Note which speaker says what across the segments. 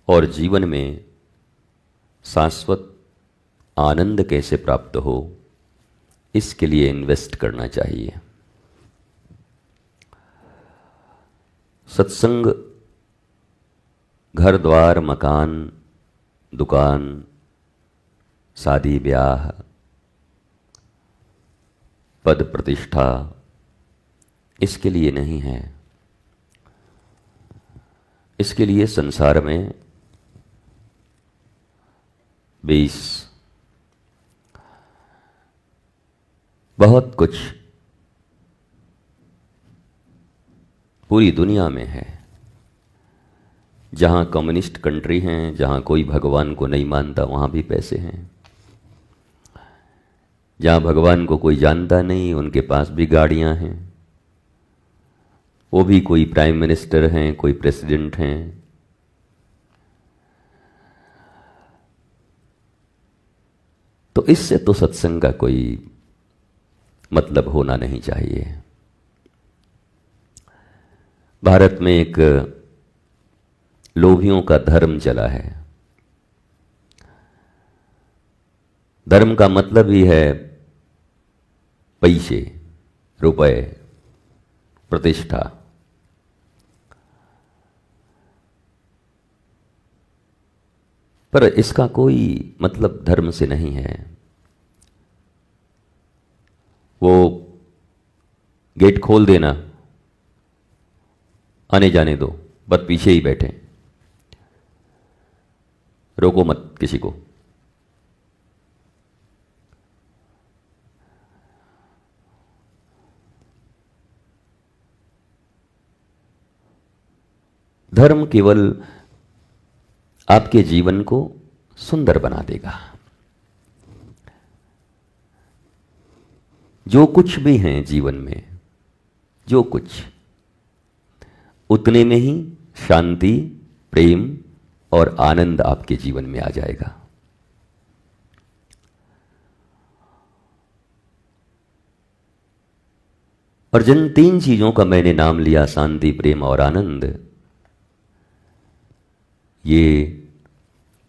Speaker 1: और जीवन में शाश्वत आनंद कैसे प्राप्त हो, इसके लिए इन्वेस्ट करना चाहिए। सत्संग घर द्वार मकान दुकान शादी ब्याह पद प्रतिष्ठा इसके लिए नहीं है। इसके लिए संसार में 20 बहुत कुछ पूरी दुनिया में है। जहाँ कम्युनिस्ट कंट्री हैं, जहाँ कोई भगवान को नहीं मानता, वहाँ भी पैसे हैं। जहाँ भगवान को कोई जानता नहीं, उनके पास भी गाड़ियाँ हैं। वो भी कोई प्राइम मिनिस्टर हैं, कोई प्रेसिडेंट हैं। तो इससे तो सत्संग का कोई मतलब होना नहीं चाहिए। भारत में एक लोभियों का धर्म चला है। धर्म का मतलब ही है पैसे, रुपए, प्रतिष्ठा। पर इसका कोई मतलब धर्म से नहीं है। वो गेट खोल देना, आने जाने दो, बस पीछे ही बैठे, रोको मत किसी को। धर्म केवल आपके जीवन को सुंदर बना देगा। जो कुछ भी है जीवन में, जो कुछ, उतने में ही शांति, प्रेम और आनंद आपके जीवन में आ जाएगा। और जिन 3 चीजों का मैंने नाम लिया, शांति, प्रेम और आनंद, ये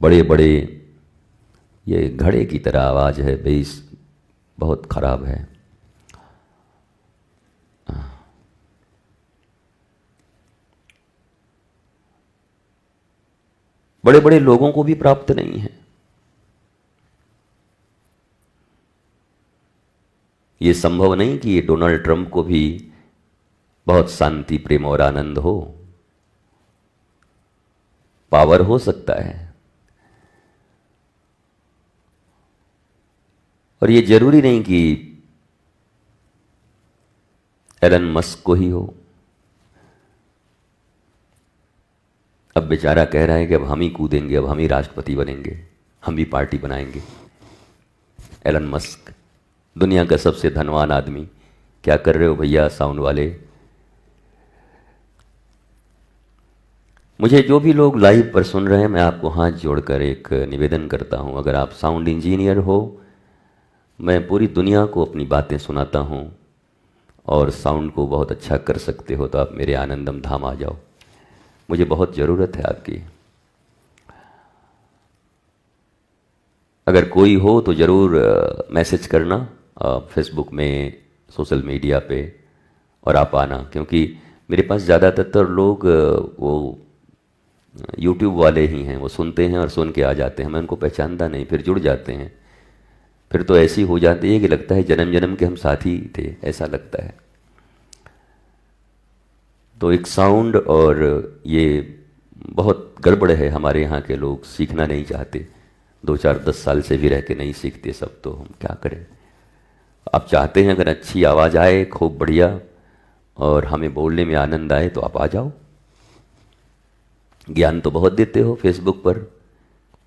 Speaker 1: बड़े बड़े, ये घड़े की तरह आवाज है, बेस बहुत खराब है। बड़े बड़े लोगों को भी प्राप्त नहीं है। ये संभव नहीं कि ये डोनाल्ड ट्रंप को भी बहुत शांति, प्रेम और आनंद हो। पावर हो सकता है, और ये जरूरी नहीं कि एलन मस्क को ही हो। अब बेचारा कह रहा है कि अब हम ही कूदेंगे, अब हम ही राष्ट्रपति बनेंगे, हम ही पार्टी बनाएंगे। एलन मस्क, दुनिया का सबसे धनवान आदमी, क्या कर रहे हो भैया साउंड वाले? मुझे जो भी लोग लाइव पर सुन रहे हैं, मैं आपको हाथ जोड़कर एक निवेदन करता हूं, अगर आप साउंड इंजीनियर हो, मैं पूरी दुनिया को अपनी बातें सुनाता हूं और साउंड को बहुत अच्छा कर सकते हो, तो आप मेरे आनंदम धाम आ जाओ। मुझे बहुत ज़रूरत है आपकी। अगर कोई हो तो ज़रूर मैसेज करना फेसबुक में, सोशल मीडिया पे, और आप आना, क्योंकि मेरे पास ज़्यादातर लोग वो यूट्यूब वाले ही हैं। वो सुनते हैं और सुन के आ जाते हैं, मैं उनको पहचानता नहीं, फिर जुड़ जाते हैं। फिर तो ऐसी हो जाती है कि लगता है जन्म जन्म के हम साथी थे, ऐसा लगता है। तो एक साउंड और ये बहुत गड़बड़ है। हमारे यहाँ के लोग सीखना नहीं चाहते, 2-4-10 साल से भी रह के नहीं सीखते सब। तो हम क्या करें? आप चाहते हैं अगर अच्छी आवाज़ आए, खूब बढ़िया, और हमें बोलने में आनंद आए, तो आप आ जाओ। ज्ञान तो बहुत देते हो फेसबुक पर,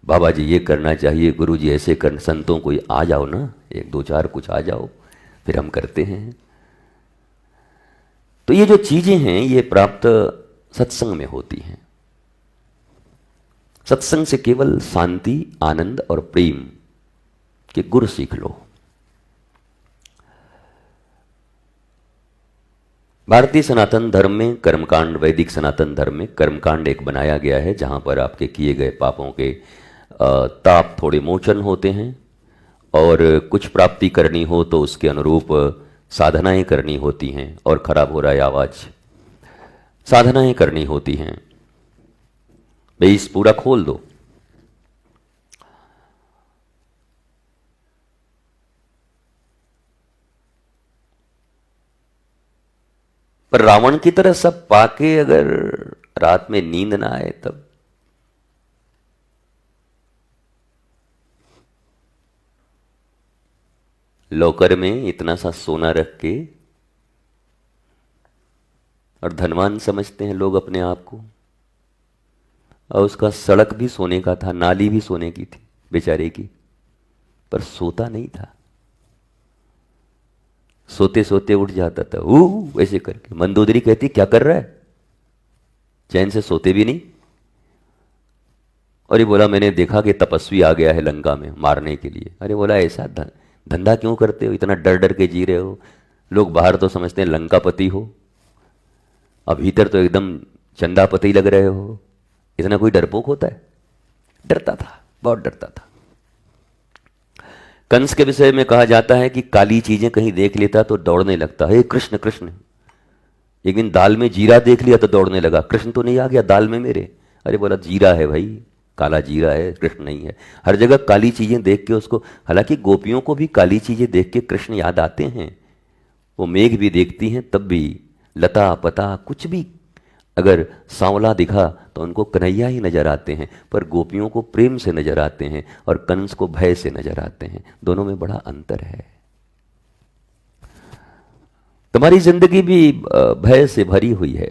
Speaker 1: बाबा जी ये करना चाहिए, गुरु जी ऐसे कर, संतों को आ जाओ ना, 1-2-4 कुछ आ जाओ, फिर हम करते हैं। तो ये जो चीजें हैं, ये प्राप्त सत्संग में होती हैं। सत्संग से केवल शांति, आनंद और प्रेम के गुर सीख लो। भारतीय सनातन धर्म में कर्मकांड, वैदिक सनातन धर्म में कर्मकांड एक बनाया गया है जहाँ पर आपके किए गए पापों के ताप थोड़े मोचन होते हैं, और कुछ प्राप्ति करनी हो तो उसके अनुरूप साधनाएं करनी होती हैं। और खराब हो रहा है आवाज़, साधनाएं करनी होती हैं। भाई इस पूरा खोल दो। पर रावण की तरह सब पाके अगर रात में नींद ना आए तब? लॉकर में इतना सा सोना रख के, और धनवान समझते हैं लोग अपने आप को, और उसका सड़क भी सोने का था, नाली भी सोने की थी बेचारे की, पर सोता नहीं था। सोते सोते उठ जाता था ऐसे करके। मंदोदरी कहती क्या कर रहा है, चैन से सोते भी नहीं। और ये बोला मैंने देखा कि तपस्वी आ गया है लंका में मारने के लिए। अरे बोला ऐसा धंधा क्यों करते हो, इतना डर डर के जी रहे हो? लोग बाहर तो समझते हैं लंकापति हो, अब भीतर तो एकदम चंदापति लग रहे हो। इतना कोई डरपोक होता है? डरता था, बहुत डरता था। कंस के विषय में कहा जाता है कि काली चीजें कहीं देख लेता तो दौड़ने लगता है, कृष्ण कृष्ण। एक दिन दाल में जीरा देख लिया तो दौड़ने लगा, कृष्ण तो नहीं आ गया दाल में मेरे? अरे बोला जीरा है भाई, काला जीरा है, कृष्ण नहीं है। हर जगह काली चीजें देख के उसको, हालांकि गोपियों को भी काली चीजें देख के कृष्ण याद आते हैं। वो मेघ भी देखती हैं तब भी, लता पता कुछ भी अगर सांवला दिखा तो उनको कन्हैया ही नजर आते हैं, पर गोपियों को प्रेम से नजर आते हैं और कंस को भय से नजर आते हैं। दोनों में बड़ा अंतर है। तुम्हारी जिंदगी भी भय से भरी हुई है।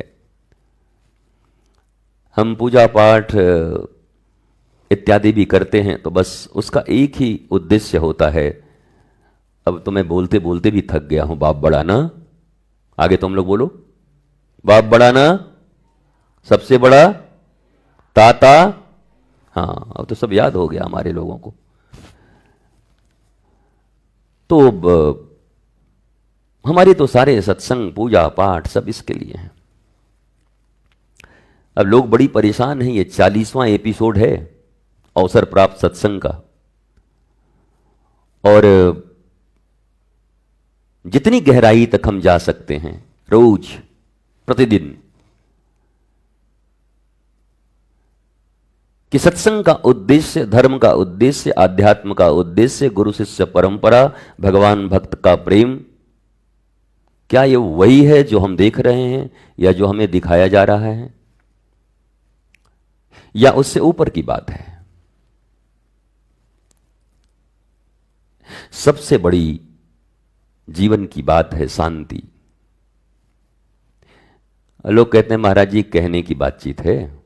Speaker 1: हम पूजा पाठ इत्यादि भी करते हैं तो बस उसका एक ही उद्देश्य होता है। अब तो मैं बोलते बोलते भी थक गया हूं। बाप बढ़ाना, आगे तुम लोग बोलो। बाप बढ़ाना, सबसे बड़ा ताता। हाँ, अब तो सब याद हो गया हमारे लोगों को। तो हमारे तो सारे सत्संग पूजा पाठ सब इसके लिए हैं। अब लोग बड़ी परेशान हैं। ये 40वां एपिसोड है अवसर प्राप्त सत्संग का, और जितनी गहराई तक हम जा सकते हैं रोज प्रतिदिन, कि सत्संग का उद्देश्य, धर्म का उद्देश्य, आध्यात्म का उद्देश्य, गुरु शिष्य परंपरा, भगवान भक्त का प्रेम, क्या ये वही है जो हम देख रहे हैं या जो हमें दिखाया जा रहा है, या उससे ऊपर की बात है? सबसे बड़ी जीवन की बात है शांति। लोग कहते हैं महाराज जी कहने की बातचीत है,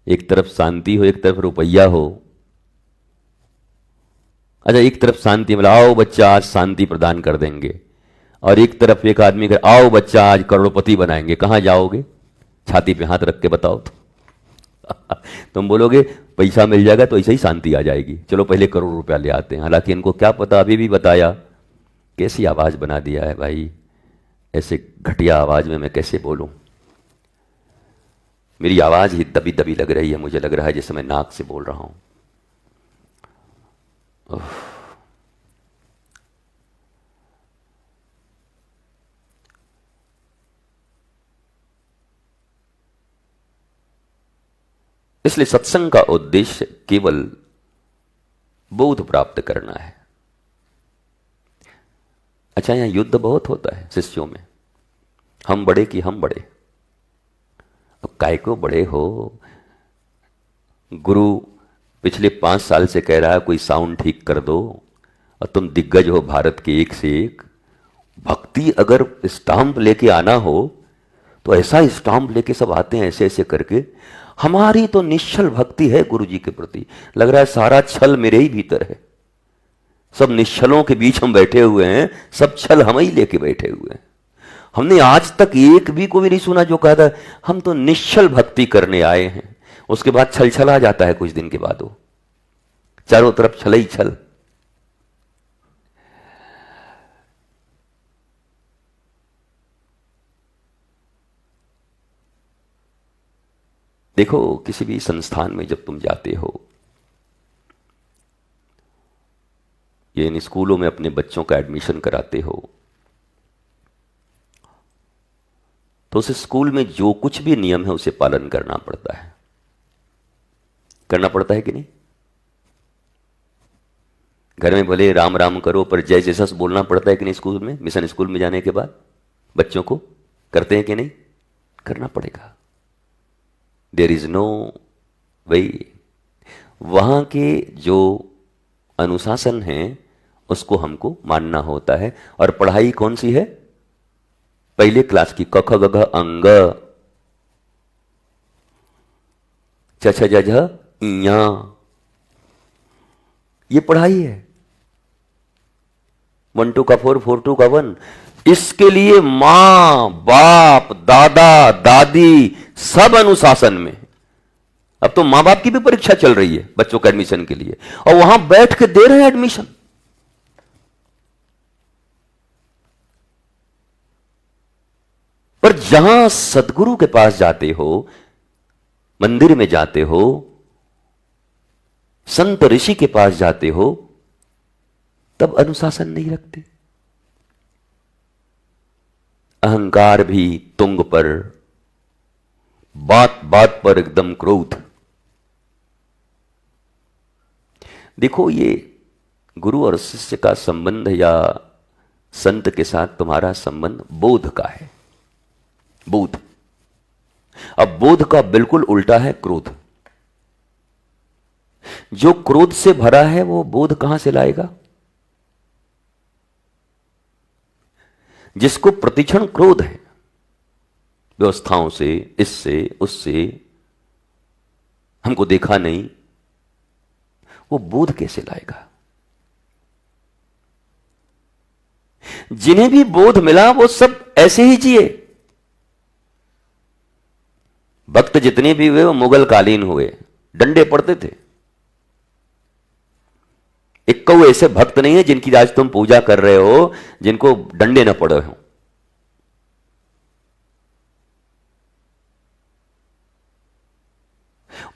Speaker 1: एक तरफ शांति हो, एक तरफ रुपया हो। अच्छा, एक तरफ शांति मतलब आओ बच्चा आज शांति प्रदान कर देंगे, और एक तरफ एक आदमी कर आओ बच्चा आज करोड़पति बनाएंगे। कहां जाओगे? छाती पे हाथ रख के बताओ तो। तुम बोलोगे पैसा मिल जाएगा तो ऐसे ही शांति आ जाएगी, चलो पहले करोड़ रुपया ले आते हैं। हालांकि इनको क्या पता, अभी भी बताया कैसी आवाज बना दिया है भाई। ऐसे घटिया आवाज में मैं कैसे बोलूं? मेरी आवाज ही दबी दबी लग रही है, मुझे लग रहा है जैसे मैं नाक से बोल रहा हूं। इसलिए सत्संग का उद्देश्य केवल बोध प्राप्त करना है। अच्छा, यहां युद्ध बहुत होता है शिष्यों में, हम बड़े कि हम बड़े। अब काय को बड़े हो? गुरु पिछले 5 साल से कह रहा है कोई साउंड ठीक कर दो, और तुम दिग्गज हो भारत के एक से एक। भक्ति अगर स्टाम्प लेके आना हो तो ऐसा स्टाम्प लेके सब आते हैं ऐसे ऐसे करके। हमारी तो निश्चल भक्ति है गुरु जी के प्रति। लग रहा है सारा छल मेरे ही भीतर है, सब निश्चलों के बीच हम बैठे हुए हैं, सब छल हम ही लेके बैठे हुए हैं। हमने आज तक एक भी को भी नहीं सुना जो कहता है हम तो निश्चल भक्ति करने आए हैं। उसके बाद छल छला जाता है, कुछ दिन के बाद वो चारों तरफ छल ही छल। देखो, किसी भी संस्थान में जब तुम जाते हो, या इन स्कूलों में अपने बच्चों का एडमिशन कराते हो, तो उस स्कूल में जो कुछ भी नियम है उसे पालन करना पड़ता है। करना पड़ता है कि नहीं? घर में भले राम राम करो, पर जय जैसा बोलना पड़ता है कि नहीं? स्कूल में, मिशन स्कूल में जाने के बाद बच्चों को करते हैं कि नहीं? करना पड़ेगा। देयर इज नो वे। वहां के जो अनुशासन है उसको हमको मानना होता है। और पढ़ाई कौन सी है? पहले क्लास की, क ख ग घ अंग, च छ ज झ इया, ये पढ़ाई है। 1 2 का 4, 4 2 का 1। इसके लिए मां बाप दादा दादी सब अनुशासन में। अब तो मां बाप की भी परीक्षा चल रही है बच्चों के एडमिशन के लिए, और वहां बैठ के दे रहे हैं एडमिशन। पर जहां सदगुरु के पास जाते हो, मंदिर में जाते हो, संत ऋषि के पास जाते हो, तब अनुशासन नहीं रखते। अहंकार भी तुंग पर, बात बात पर एकदम क्रोध। देखो, ये गुरु और शिष्य का संबंध या संत के साथ तुम्हारा संबंध बोध का है। बोध। अब बोध का बिल्कुल उल्टा है क्रोध। जो क्रोध से भरा है वो बोध कहां से लाएगा? जिसको प्रतिक्षण क्रोध है, व्यवस्थाओं से, इससे उससे, हमको देखा नहीं, वो बोध कैसे लाएगा? जिन्हें भी बोध मिला वो सब ऐसे ही जिए। भक्त जितने भी हुए वो मुगल कालीन हुए, डंडे पड़ते थे। एक कौ ऐसे भक्त नहीं है जिनकी आज तुम पूजा कर रहे हो जिनको डंडे न पड़े हो।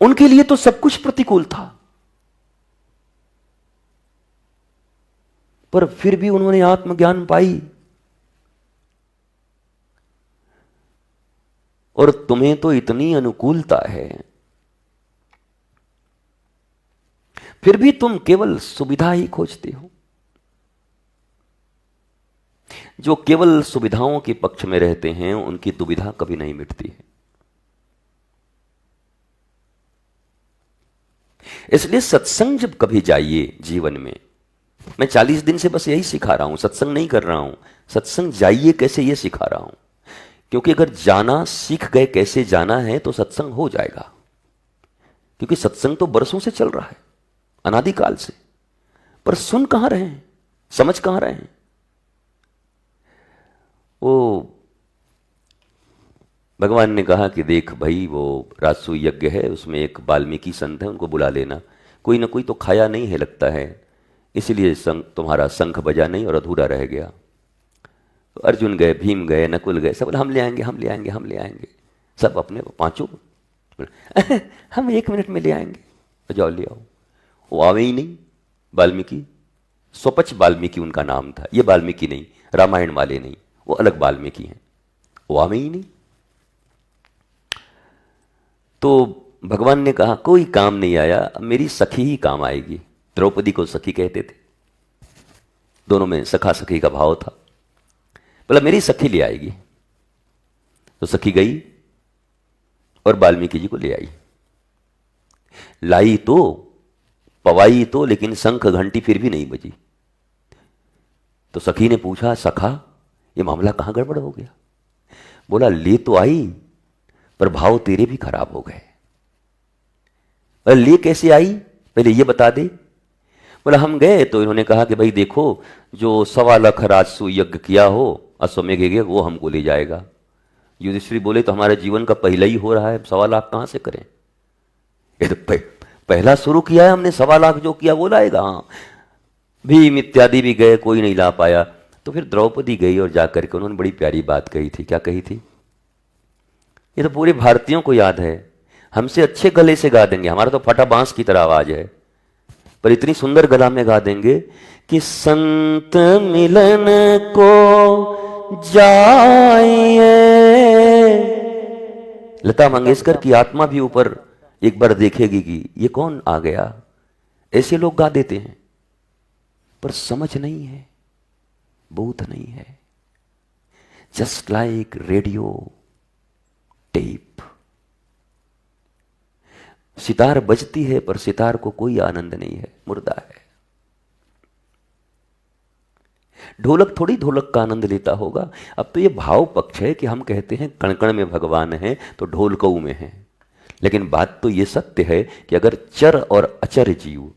Speaker 1: उनके लिए तो सब कुछ प्रतिकूल था, पर फिर भी उन्होंने आत्मज्ञान पाई। और तुम्हें तो इतनी अनुकूलता है, फिर भी तुम केवल सुविधा ही खोजते हो। जो केवल सुविधाओं के पक्ष में रहते हैं उनकी दुविधा कभी नहीं मिटती है। इसलिए सत्संग जब कभी जाइए जीवन में, मैं 40 दिन से बस यही सिखा रहा हूं, सत्संग नहीं कर रहा हूं। सत्संग जाइए कैसे ये सिखा रहा हूं, क्योंकि अगर जाना सीख गए कैसे जाना है तो सत्संग हो जाएगा। क्योंकि सत्संग तो बरसों से चल रहा है, अनादिकाल से, पर सुन कहां रहे हैं, समझ कहां रहे हैं। वो भगवान ने कहा कि देख भाई, वो राजसू यज्ञ है, उसमें एक वाल्मीकि संत है, उनको बुला लेना। कोई ना कोई तो खाया नहीं है लगता है, इसलिए तुम्हारा शंख बजा नहीं और अधूरा रह गया। तो अर्जुन गए, भीम गए, नकुल गए, सब हम ले आएंगे, हम ले आएंगे, हम ले आएंगे। सब अपने पांचों हम 1 मिनट में ले आएंगे, तो जाओ ले आओ। वो आवे ही नहीं। वाल्मीकि, स्वपच वाल्मीकि उनका नाम था, ये वाल्मीकि नहीं, रामायण वाले नहीं, वो अलग वाल्मीकि हैं। वो आवे ही नहीं। तो भगवान ने कहा कोई काम नहीं आया, अब मेरी सखी ही काम आएगी। द्रौपदी को सखी कहते थे, दोनों में सखा सखी का भाव था। बोला मेरी सखी ले आएगी। तो सखी गई और वाल्मीकि जी को ले आई। लाई तो, पवाई तो, लेकिन शंख घंटी फिर भी नहीं बजी। तो सखी ने पूछा, सखा ये मामला कहां गड़बड़ हो गया? बोला ले तो आई, पर भाव तेरे भी खराब हो गए। ले कैसे आई, पहले ये बता दे। बोला हम गए तो इन्होंने कहा कि भाई देखो, जो 1.25 लाख राजसू यज्ञ किया हो अश्वमेघ यज्ञ, वो हमको ले जाएगा। युधिष्ठिर बोले तो हमारे जीवन का पहला ही हो रहा है, 1.25 लाख कहां से करें? ये तो पहला शुरू किया है हमने, 1.25 लाख जो किया वो लाएगा। हाँ, भीम इत्यादि भी गए, कोई नहीं ला पाया। तो फिर द्रौपदी गई और जाकर के उन्होंने बड़ी प्यारी बात कही थी। क्या कही थी? ये तो पूरे भारतीयों को याद है। हमसे अच्छे गले से गा देंगे, हमारा तो फटा बांस की तरह आवाज है, पर इतनी सुंदर गला में गा देंगे कि संत मिलन को जाइए। लता मंगेशकर की आत्मा भी ऊपर एक बार देखेगी कि ये कौन आ गया। ऐसे लोग गा देते हैं, पर समझ नहीं है, बोध नहीं है। Just like radio tape, sitar बजती है पर सितार को कोई आनंद नहीं है, मुर्दा है। ढोलक थोड़ी ढोलक का आनंद लेता होगा। अब तो ये भाव पक्ष है कि हम कहते हैं कण कण में भगवान है तो ढोलकऊ में है, लेकिन बात तो ये सत्य है कि अगर चर और अचर जीव,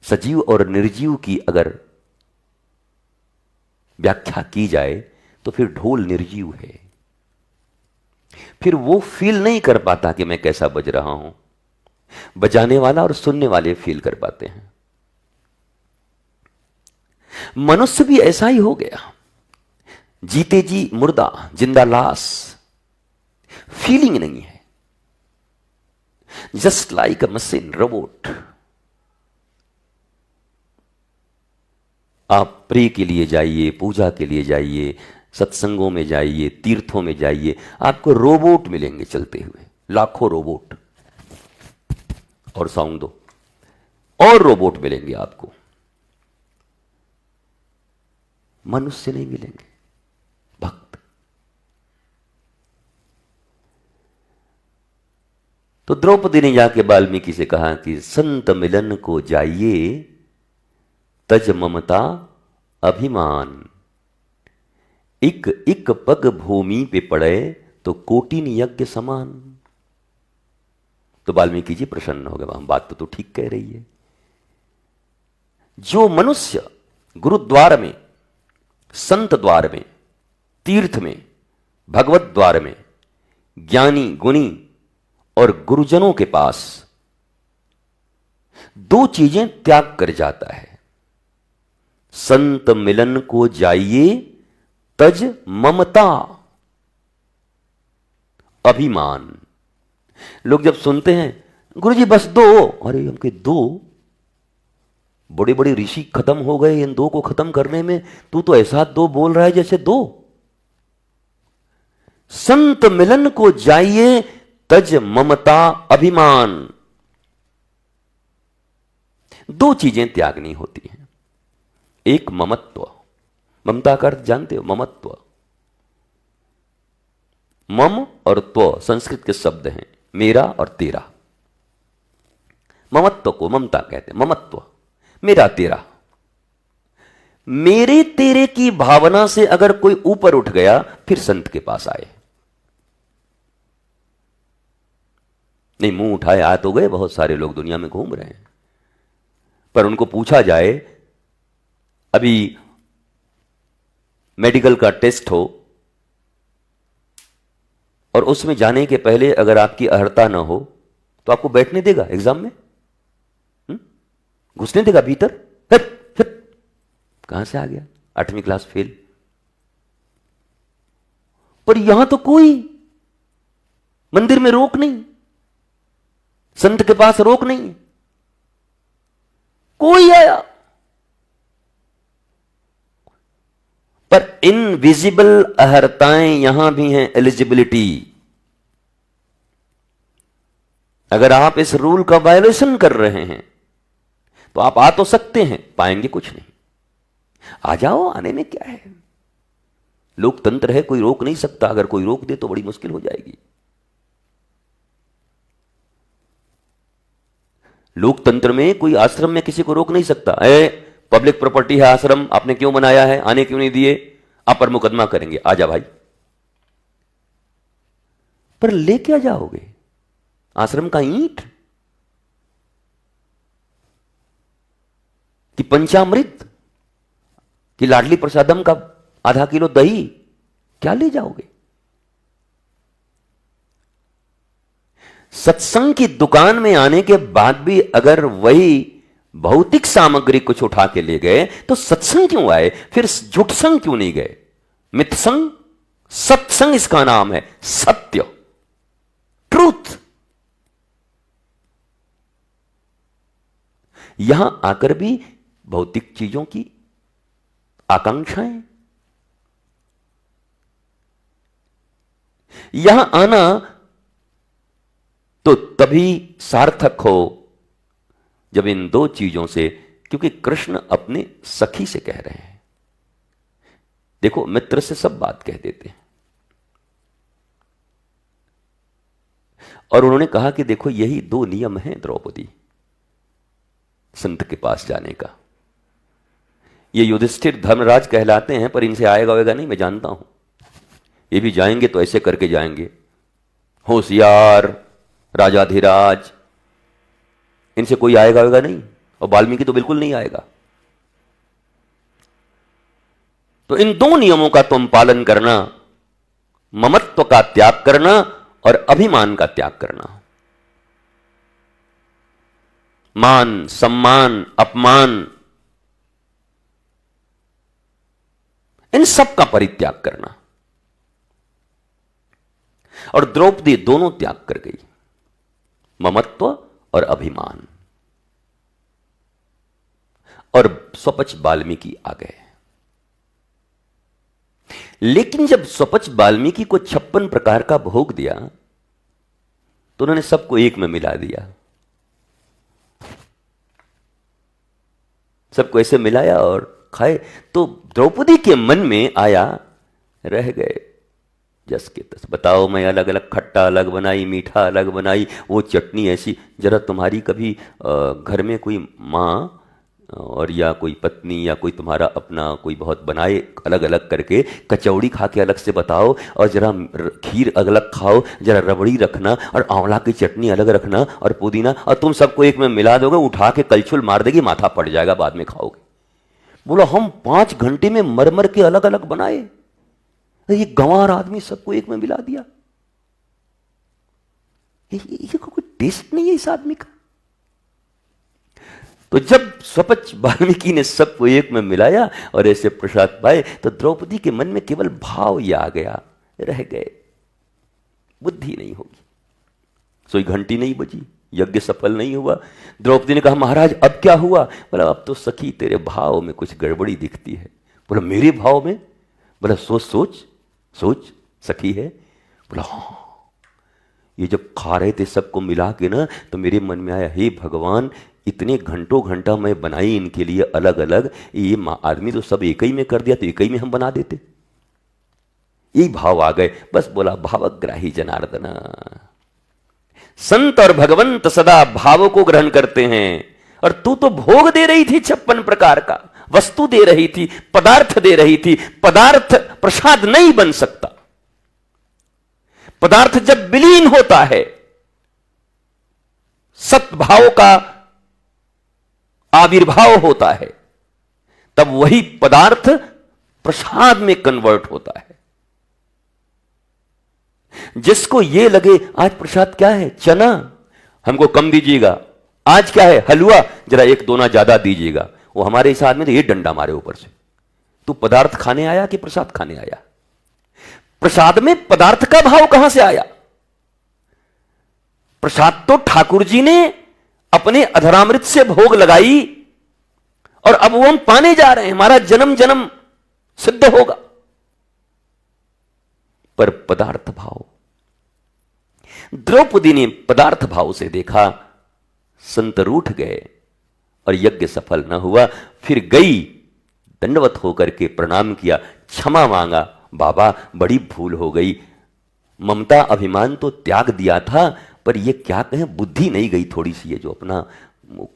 Speaker 1: सजीव और निर्जीव की अगर व्याख्या की जाए तो फिर ढोल निर्जीव है, फिर वो फील नहीं कर पाता कि मैं कैसा बज रहा हूं। बजाने वाला और सुनने वाले फील कर पाते हैं। मनुष्य भी ऐसा ही हो गया, जीते जी मुर्दा, जिंदा लाश, फीलिंग नहीं है। जस्ट लाइक अ मशीन, रोबोट। आप प्रे के लिए जाइए, पूजा के लिए जाइए, सत्संगों में जाइए, तीर्थों में जाइए, आपको रोबोट मिलेंगे चलते हुए, लाखों रोबोट। और साउंड दो, और रोबोट मिलेंगे आपको, मनुष्य नहीं मिलेंगे, भक्त। तो द्रौपदी ने जाके वाल्मीकि से कहा कि संत मिलन को जाइए, तज ममता अभिमान, इक इक पग भूमि पे पड़े तो कोटिन यज्ञ समान। तो वाल्मीकि जी प्रसन्न हो गए, हम बात तो ठीक कह रही है। जो मनुष्य गुरुद्वार में, संत द्वार में, तीर्थ में, भगवत द्वार में, ज्ञानी गुणी और गुरुजनों के पास दो चीजें त्याग कर जाता है, संत मिलन को जाइए, तज ममता अभिमान। लोग जब सुनते हैं गुरुजी बस दो, अरे हमके दो, बड़े बड़े ऋषि खत्म हो गए इन दो को खत्म करने में, तू तो ऐसा दो बोल रहा है जैसे दो। संत मिलन को जाइए, तज ममता अभिमान। दो चीजें त्यागनी होती हैं। एक ममत्व, ममता का अर्थ जानते हो, ममत्व। मम और त्व संस्कृत के शब्द हैं, मेरा और तेरा। ममत्व को ममता कहते हैं, ममत्व, मेरा तेरा। मेरे तेरे की भावना से अगर कोई ऊपर उठ गया फिर संत के पास आए। नहीं मुंह उठाए आ तो गए, बहुत सारे लोग दुनिया में घूम रहे हैं, पर उनको पूछा जाए, अभी मेडिकल का टेस्ट हो और उसमें जाने के पहले अगर आपकी अर्हता ना हो तो आपको बैठने देगा एग्जाम में? घुसने देगा भीतर? कहां से आ गया, 8वीं क्लास फेल। पर यहां तो कोई मंदिर में रोक नहीं, संत के पास रोक नहीं, कोई आया। पर इनविजिबल अहर्ताएं यहां भी हैं, एलिजिबिलिटी। अगर आप इस रूल का वायलेशन कर रहे हैं तो आप आ तो सकते हैं, पाएंगे कुछ नहीं। आ जाओ, आने में क्या है, लोकतंत्र है, कोई रोक नहीं सकता। अगर कोई रोक दे तो बड़ी मुश्किल हो जाएगी। लोकतंत्र में कोई आश्रम में किसी को रोक नहीं सकता। पब्लिक प्रॉपर्टी है आश्रम, आपने क्यों बनाया है, आने क्यों नहीं दिए, आप पर मुकदमा करेंगे, आ जा भाई। पर ले क्या जाओगे, आश्रम का ईंट कि पंचामृत कि लाडली प्रसादम का आधा किलो दही, क्या ले जाओगे? सत्संग की दुकान में आने के बाद भी अगर वही भौतिक सामग्री कुछ उठा के ले गए तो सत्संग क्यों आए? फिर झूठसंग क्यों नहीं गए? मिथसंग, सत्संग इसका नाम है, सत्य, ट्रूथ। यहां आकर भी भौतिक चीजों की आकांक्षाएं, यहां आना तो तभी सार्थक हो जब इन दो चीजों से, क्योंकि कृष्ण अपने सखी से कह रहे हैं। देखो, मित्र से सब बात कह देते हैं, और उन्होंने कहा कि देखो यही दो नियम हैं द्रौपदी संत के पास जाने का। ये युधिष्ठिर धर्मराज कहलाते हैं, पर इनसे आएगा होगा नहीं, मैं जानता हूं। ये भी जाएंगे तो ऐसे करके जाएंगे, होशियार राजाधिराज, इनसे कोई आएगा होगा नहीं, और वाल्मीकि तो बिल्कुल नहीं आएगा। तो इन दो नियमों का तुम पालन करना, ममत्व का त्याग करना और अभिमान का त्याग करना। मान, सम्मान, अपमान, इन सब का परित्याग करना। और द्रौपदी दोनों त्याग कर गई, ममत्व और अभिमान, और स्वपच वाल्मीकि आ गए। लेकिन जब स्वपच वाल्मीकि को 56 प्रकार का भोग दिया तो उन्होंने सबको एक में मिला दिया, सबको ऐसे मिलाया और खाए। तो द्रौपदी के मन में आया, रह गए जस के तस। बताओ, मैं अलग अलग, खट्टा अलग बनाई, मीठा अलग बनाई, वो चटनी ऐसी। जरा तुम्हारी कभी घर में कोई माँ और या कोई पत्नी या कोई तुम्हारा अपना कोई बहुत बनाए अलग अलग करके, कचौड़ी खा के अलग से बताओ, और जरा खीर अलग खाओ, जरा रबड़ी रखना, और आंवला की चटनी अलग रखना, और पुदीना, और तुम सबको एक में मिला दोगे, उठा के कलछुल मार देगी, माथा पड़ जाएगा, बाद में खाओगे। बोला हम 5 घंटे में मरमर के अलग अलग बनाए, ये गंवार आदमी सबको एक में मिला दिया। ये कोई टेस्ट नहीं है इस आदमी का। तो जब स्वपच वाल्मीकि ने सबको एक में मिलाया और ऐसे प्रसाद पाए, तो द्रौपदी के मन में केवल भाव ही आ गया, रह गए, बुद्धि नहीं होगी। सोई घंटी नहीं बजी, यज्ञ सफल नहीं हुआ। द्रौपदी ने कहा महाराज अब क्या हुआ? बोला अब तो सखी तेरे भाव में कुछ गड़बड़ी दिखती है। बोला मेरे भाव में? बोला सोच सोच सोच, सखी है। बोला हाँ। ये जब खा रहे थे सबको मिला के ना, तो मेरे मन में आया, हे भगवान, इतने घंटों घंटा मैं बनाई इनके लिए अलग अलग, ये आदमी तो सब एक ही में कर दिया, तो एक ही में हम बना देते। यही भाव आ गए। बस बोला भावग्राही जनार्दन। संत और भगवंत सदा भाव को ग्रहण करते हैं, और तू तो भोग दे रही थी 56 प्रकार का, वस्तु दे रही थी, पदार्थ दे रही थी। पदार्थ प्रसाद नहीं बन सकता। पदार्थ जब विलीन होता है, सत्भाव का आविर्भाव होता है, तब वही पदार्थ प्रसाद में कन्वर्ट होता है। जिसको ये लगे आज प्रसाद क्या है, चना, हमको कम दीजिएगा, आज क्या है, हलवा, जरा 1 दोना ज्यादा दीजिएगा, वो हमारे इस आदमी तो ये डंडा मारे ऊपर से। तू पदार्थ खाने आया कि प्रसाद खाने आया? प्रसाद में पदार्थ का भाव कहां से आया? प्रसाद तो ठाकुर जी ने अपने अधरामृत से भोग लगाई, और अब वो हम पाने जा रहे हैं, हमारा जन्म जन्म सिद्ध होगा। पर पदार्थ भाव, द्रौपदी ने पदार्थ भाव से देखा, संत रूठ गए और यज्ञ सफल न हुआ। फिर गई, दंडवत होकर के प्रणाम किया, क्षमा मांगा, बाबा बड़ी भूल हो गई, ममता अभिमान तो त्याग दिया था, पर ये क्या कहें, बुद्धि नहीं गई थोड़ी सी, ये जो अपना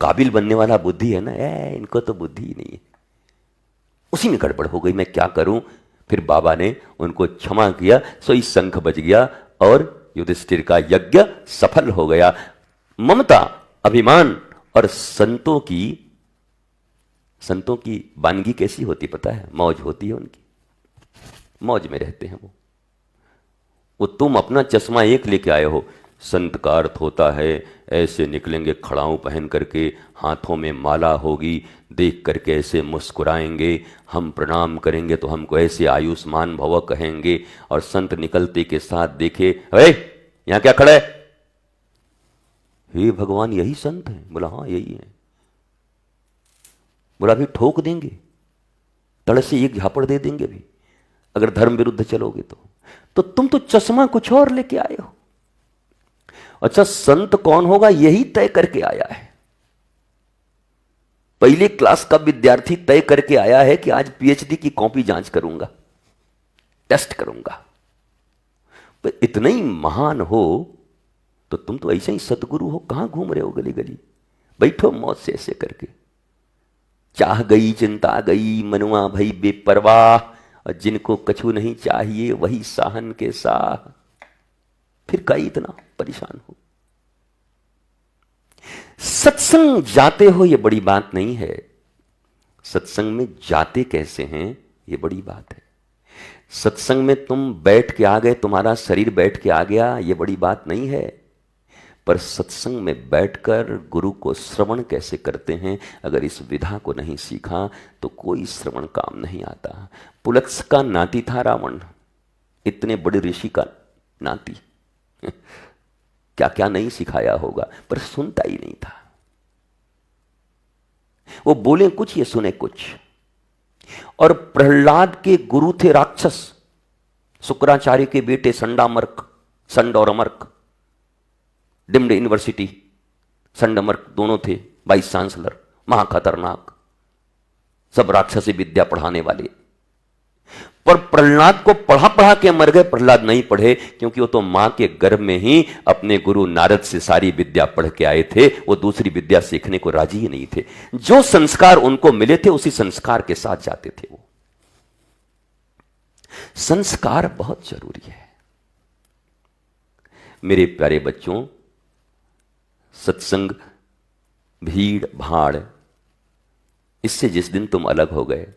Speaker 1: काबिल बनने वाला बुद्धि है ना, इनको तो बुद्धि ही नहीं है, उसी में गड़बड़ हो गई, मैं क्या करूं। फिर बाबा ने उनको क्षमा किया, सोई शंख बज गया और युधिष्ठिर का यज्ञ सफल हो गया। ममता, अभिमान और संतों की वानगी कैसी होती पता है? मौज होती है उनकी, मौज में रहते हैं वो तुम अपना चश्मा एक लेके आए हो, संत का अर्थ होता है ऐसे निकलेंगे खड़ाऊं पहन करके, हाथों में माला होगी, देख करके ऐसे मुस्कुराएंगे, हम प्रणाम करेंगे तो हमको ऐसे आयुष्मान भव कहेंगे, और संत निकलते के साथ देखे, यहां क्या खड़ा है? हे भगवान यही संत है? बोला हाँ यही है। बोला अभी ठोक देंगे, तड़ से एक झापड़ दे देंगे भी, अगर धर्म विरुद्ध चलोगे तो तुम तो चश्मा कुछ और लेके आए हो। अच्छा, संत कौन होगा यही तय करके आया है। पहले क्लास का विद्यार्थी तय करके आया है कि आज पीएचडी की कॉपी जांच करूंगा, टेस्ट करूंगा। पर इतना ही महान हो तो तुम तो ऐसे ही सतगुरु हो, कहां घूम रहे हो गली गली, बैठो मौत से ऐसे करके। चाह गई चिंता गई मनुआ भई बेपरवाह, और जिनको कछु नहीं चाहिए वही साहन के साह। फिर कई इतना परेशान हो। सत्संग जाते हो ये बड़ी बात नहीं है, सत्संग में जाते कैसे हैं ये बड़ी बात है। सत्संग में तुम बैठ के आ गए, तुम्हारा शरीर बैठ के आ गया, ये बड़ी बात नहीं है। पर सत्संग में बैठकर गुरु को श्रवण कैसे करते हैं, अगर इस विधा को नहीं सीखा तो कोई श्रवण काम नहीं आता। पुलत्स का नाती था रावण, इतने बड़े ऋषि का नाती, क्या क्या नहीं सिखाया होगा, पर सुनता ही नहीं था। वो बोले कुछ ये सुने कुछ। और प्रहलाद के गुरु थे राक्षस, शुक्राचार्य के बेटे संडामर्क, संड और अमर्क, डिम्ड यूनिवर्सिटी, संडमर्क दोनों थे वाइस चांसलर, महाखतरनाक, सब राक्षसी विद्या पढ़ाने वाले। पर प्रहलाद को पढ़ा पढ़ा के मर गए। प्रहलाद नहीं पढ़े क्योंकि वो तो मां के गर्भ में ही अपने गुरु नारद से सारी विद्या पढ़ के आए थे, वो दूसरी विद्या सीखने को राजी ही नहीं थे। जो संस्कार उनको मिले थे उसी संस्कार के साथ जाते थे वो। संस्कार बहुत जरूरी है मेरे प्यारे बच्चों। सत्संग, भीड़ भाड़, इससे जिस दिन तुम अलग हो गए,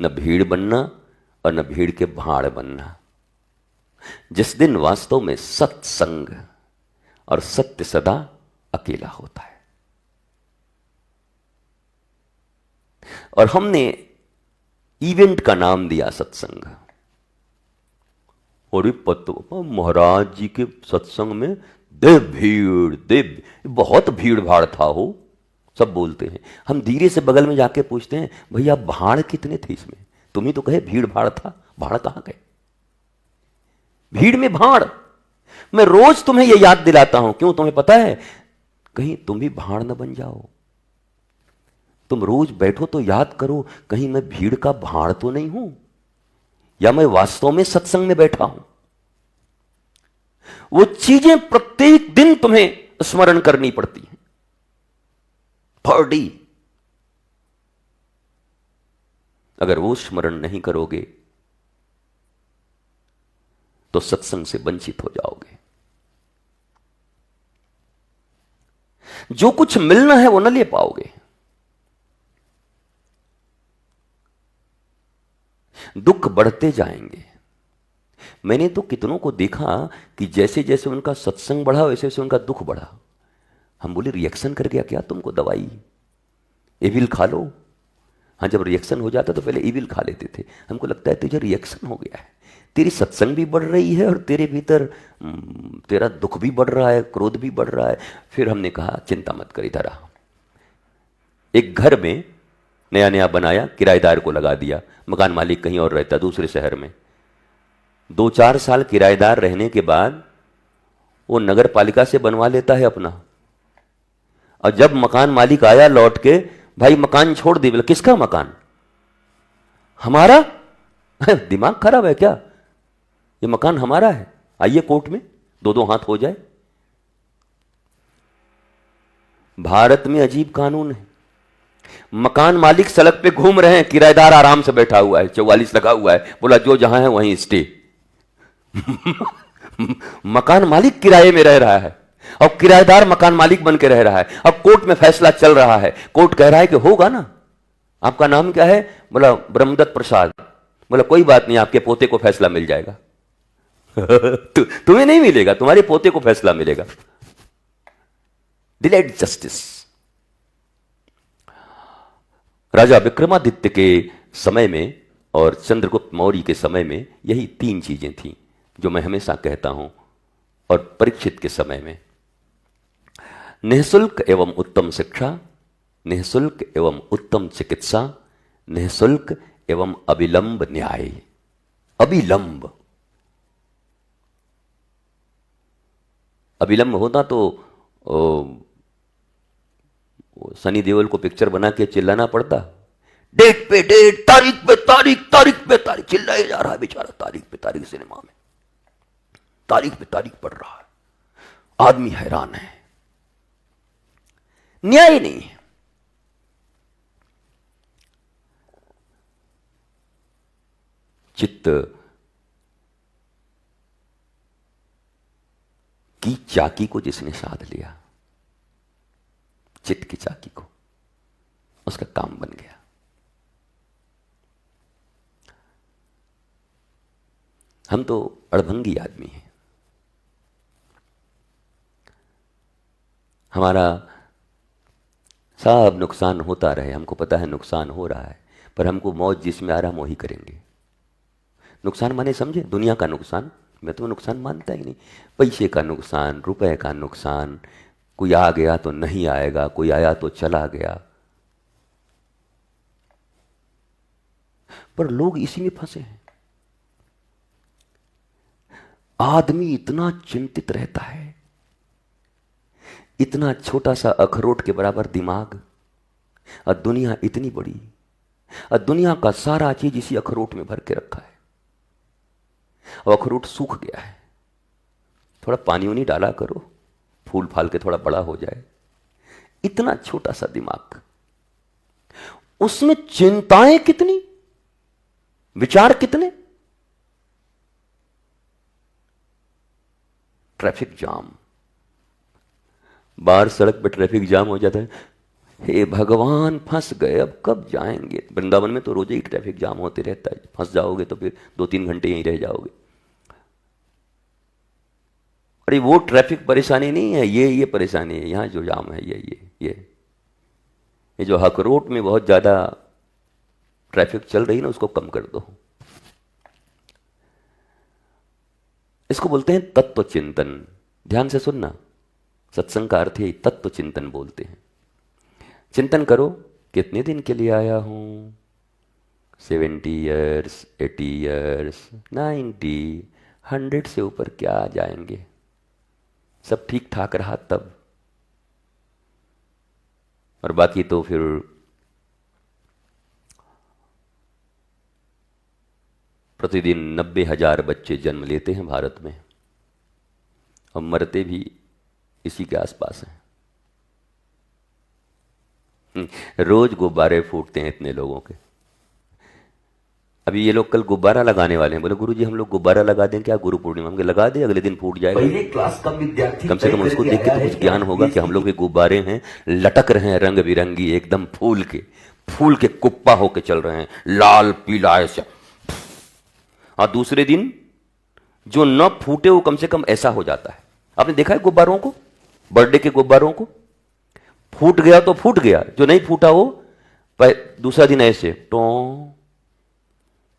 Speaker 1: न भीड़ बनना और न भीड़ के भाड़ बनना। जिस दिन वास्तव में सत्संग और सत्य सदा अकेला होता है। और हमने इवेंट का नाम दिया सत्संग। और पतो महाराज जी के सत्संग में दे भीड़, दे बहुत भीड़ भाड़ था हो, सब बोलते हैं। हम धीरे से बगल में जाके पूछते हैं भैया भाड़ कितने थे इसमें, तुम ही तो कहे भीड़ भाड़ था, भाड़ कहां गए? भीड़ में भाड़। मैं रोज तुम्हें यह याद दिलाता हूं, क्यों? तुम्हें पता है कहीं तुम भी भाड़ न बन जाओ। तुम रोज बैठो तो याद करो कहीं मैं भीड़ का भाड़ तो नहीं हूं, या मैं वास्तव में सत्संग में बैठा हूं। वो चीजें प्रत्येक दिन तुम्हें स्मरण करनी पड़ती हैं, पर डे। अगर वो स्मरण नहीं करोगे तो सत्संग से वंचित हो जाओगे। जो कुछ मिलना है वो न ले पाओगे। दुख बढ़ते जाएंगे। मैंने तो कितनों को देखा कि जैसे जैसे उनका सत्संग बढ़ा वैसे वैसे उनका दुख बढ़ा। हम बोले रिएक्शन कर गया क्या तुमको? दवाई एविल खा लो। हाँ, जब रिएक्शन हो जाता तो पहले एविल खा लेते थे। हमको लगता है तुझे रिएक्शन हो गया है, तेरी सत्संग भी बढ़ रही है और तेरे भीतर तेरा दुख भी बढ़ रहा है, क्रोध भी बढ़ रहा है। फिर हमने कहा चिंता मत कर, इधर आ। एक घर में नया नया बनाया, किराएदार को लगा दिया। मकान मालिक कहीं और रहता, दूसरे शहर में। 2-4 साल किराएदार रहने के बाद वो नगर पालिका से बनवा लेता है अपना। और जब मकान मालिक आया लौट के, भाई मकान छोड़ दी। बोले किसका मकान? हमारा। दिमाग खराब है क्या? ये मकान हमारा है, आइए कोर्ट में, 2-2 हाथ हो जाए। भारत में अजीब कानून है। मकान मालिक सड़क पे घूम रहे हैं, किराएदार आराम से बैठा हुआ है, 44 लगा हुआ है, बोला जो जहां है वहीं स्टे। मकान मालिक किराए में रह रहा है और किराएदार मकान मालिक बन के रह रहा है। अब कोर्ट में फैसला चल रहा है, कोर्ट कह रहा है कि होगा ना। आपका नाम क्या है? बोला ब्रह्मदत्त प्रसाद। बोला कोई बात नहीं, आपके पोते को फैसला मिल जाएगा। तुम्हें नहीं मिलेगा, तुम्हारे पोते को फैसला मिलेगा। Delayed justice. राजा विक्रमादित्य के समय में और चंद्रगुप्त मौर्य के समय में यही 3 चीजें थीं जो मैं हमेशा कहता हूं। और परीक्षित के समय में निःशुल्क एवं उत्तम शिक्षा, निःशुल्क एवं उत्तम चिकित्सा, निःशुल्क एवं अविलंब न्याय। अविलंब, अविलंब होता तो सनी देओल को पिक्चर बना के चिल्लाना पड़ता, डेट पे डेट, तारीख पे तारीख, तारीख पे तारीख, चिल्लाया जा रहा है बेचारा, तारीख पे तारीख सिनेमा में, तारीख पे तारीख पड़ रहा है, आदमी हैरान है, न्याय नहीं है। चित्त की चाकी को जिसने साध लिया, चित्त की चाकी को, उसका काम बन गया। हम तो अड़भंगी आदमी हैं, हमारा सब नुकसान होता रहे, हमको पता है नुकसान हो रहा है, पर हमको मौज जिसमें आ रहा हम वही करेंगे। नुकसान माने समझे, दुनिया का नुकसान, मैं तो नुकसान मानता ही नहीं। पैसे का नुकसान, रुपए का नुकसान, कोई आ गया तो नहीं आएगा, कोई आया तो चला गया, पर लोग इसी में फंसे हैं। आदमी इतना चिंतित रहता है, इतना छोटा सा अखरोट के बराबर दिमाग, और दुनिया इतनी बड़ी, और दुनिया का सारा चीज इसी अखरोट में भर के रखा है, और अखरोट सूख गया है। थोड़ा पानी उनी डाला करो, फूल फाल के थोड़ा बड़ा हो जाए। इतना छोटा सा दिमाग, उसमें चिंताएं कितनी, विचार कितने। ट्रैफिक जाम, बाहर सड़क पर ट्रैफिक जाम हो जाता है, हे भगवान फंस गए, अब कब जाएंगे। वृंदावन में तो रोज ही ट्रैफिक जाम होते रहता है, फंस जाओगे तो फिर 2-3 घंटे यहीं रह जाओगे। अरे वो ट्रैफिक परेशानी नहीं है, ये परेशानी है, यहां जो जाम है ये जो अखरोट में बहुत ज्यादा ट्रैफिक चल रही है ना, उसको कम कर दो। इसको बोलते हैं तत्व चिंतन। ध्यान से सुनना, सत्संग का अर्थ है तत्व चिंतन बोलते हैं। चिंतन करो, कितने दिन के लिए आया हूं, 70 ईयर्स, 80 ईयर्स, 90, 100 से ऊपर क्या आ जाएंगे, सब ठीक ठाक रहा तब, और बाकी तो फिर प्रतिदिन 90,000 बच्चे जन्म लेते हैं भारत में, और मरते भी इसी के आसपास हैं। रोज गुब्बारे फूटते हैं इतने लोगों के। अभी ये लोग कल गुब्बारा लगाने वाले हैं, बोले गुरुजी हम लोग गुब्बारा लगा दें क्या गुरु पूर्णिमा में, लगा दे, अगले दिन फूट जाएगा।
Speaker 2: पहले क्लास का विद्यार्थी
Speaker 1: कम से कम उसको देख के तो कुछ ज्ञान होगा कि हम लोग के गुब्बारे हैं, लटक रहे हैं रंग बिरंगी, एकदम फूल के कुप्पा होके चल रहे हैं, लाल पीला ऐसा। और दूसरे दिन जो न फूटे वो कम से कम ऐसा हो जाता है। आपने देखा है गुब्बारों को, बर्थडे के गुब्बारों को, फूट गया तो फूट गया, जो नहीं फूटा वो दूसरा दिन ऐसे टो,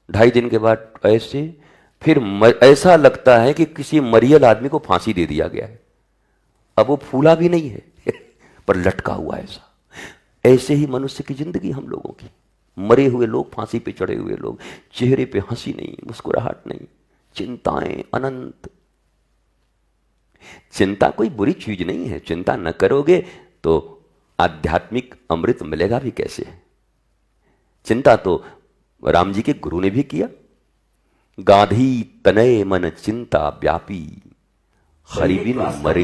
Speaker 1: 2.5 दिन के बाद ऐसे, फिर ऐसा लगता है कि किसी मरियल आदमी को फांसी दे दिया गया है। अब वो फूला भी नहीं है पर लटका हुआ ऐसा। ऐसे ही मनुष्य की जिंदगी हम लोगों की, मरे हुए लोग, फांसी पे चढ़े हुए लोग, चेहरे पे हंसी नहीं, मुस्कुराहट नहीं, चिंताएं अनंत। चिंता कोई बुरी चीज नहीं है, चिंता न करोगे तो आध्यात्मिक अमृत मिलेगा भी कैसे। चिंता तो राम जी के गुरु ने भी किया, गाधी तनय मन चिंता व्यापी, हरिबिन मरे।